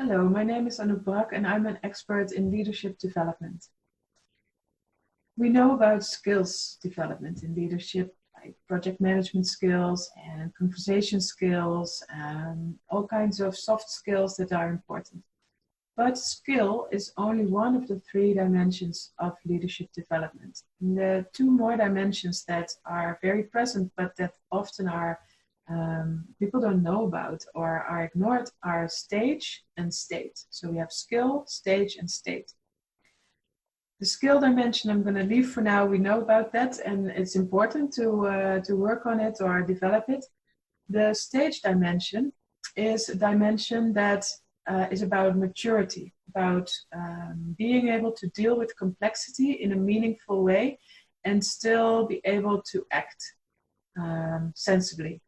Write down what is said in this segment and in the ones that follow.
Hello, my name is Anouk Brack and I'm an expert in leadership development. We know about skills development in leadership, like project management skills and conversation skills and all kinds of soft skills that are important. But skill is only one of the three dimensions of leadership development. And the two more dimensions that are very present but that often are people don't know about or are ignored are stage and state. So we have skill, stage, and state. The skill dimension I'm going to leave for now. We know about that, and it's important to work on it or develop it. The stage dimension is a dimension that is about maturity, about being able to deal with complexity in a meaningful way and still be able to act sensibly.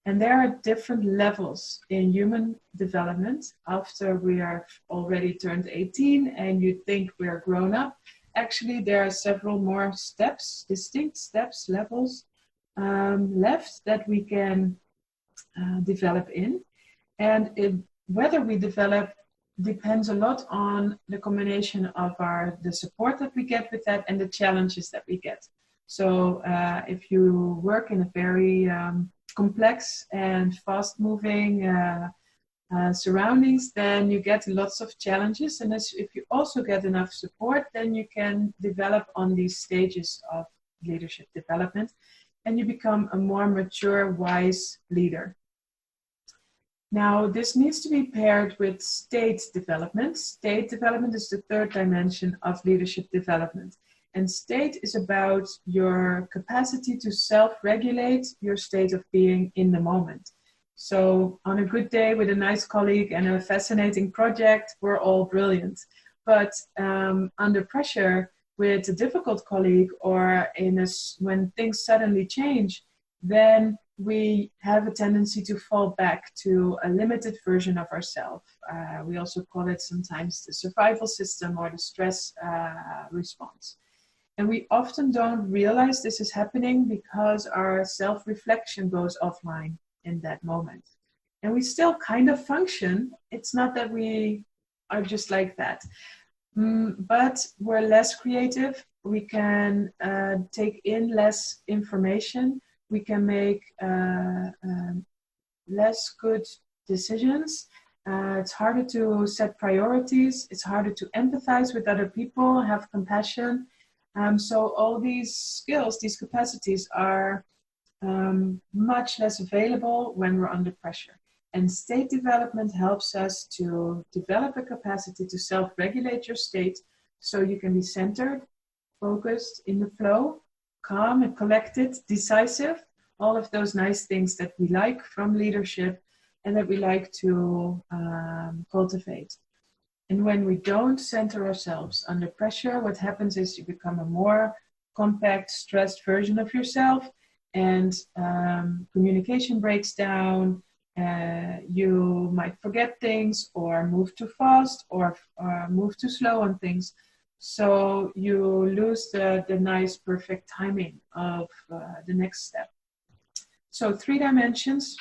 And there are different levels in human development. After we are already turned 18 and you think we are grown up, actually there are several more steps, distinct steps, levels left that we can develop in. And whether we develop depends a lot on the combination of the support that we get with that and the challenges that we get. So if you work in a very complex and fast-moving surroundings, then you get lots of challenges. And if you also get enough support, then you can develop on these stages of leadership development and you become a more mature, wise leader. Now, this needs to be paired with state development. State development is the third dimension of leadership development. And state is about your capacity to self-regulate your state of being in the moment. So on a good day with a nice colleague and a fascinating project, we're all brilliant. But under pressure with a difficult colleague or when things suddenly change, then we have a tendency to fall back to a limited version of ourselves. We also call it sometimes the survival system or the stress response. And we often don't realize this is happening because our self-reflection goes offline in that moment. And we still kind of function. It's not that we are just like that. But we're less creative. We can take in less information. We can make less good decisions. It's harder to set priorities. It's harder to empathize with other people, have compassion. So all these skills, these capacities are much less available when we're under pressure. And state development helps us to develop a capacity to self-regulate your state so you can be centered, focused, in the flow, calm and collected, decisive, all of those nice things that we like from leadership and that we like to cultivate. And when we don't center ourselves under pressure, what happens is you become a more compact, stressed version of yourself, and communication breaks down. You might forget things or move too fast or move too slow on things. So you lose the nice, perfect timing of the next step. So 3 dimensions: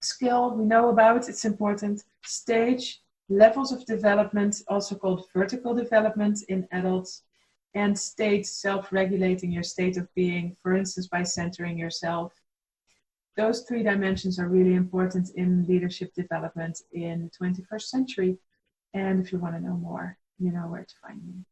skill, we know about, it's important. Stage, levels of development, also called vertical development in adults, and state, self-regulating your state of being, for instance, by centering yourself. Those 3 dimensions are really important in leadership development in the 21st century. And if you want to know more, you know where to find me.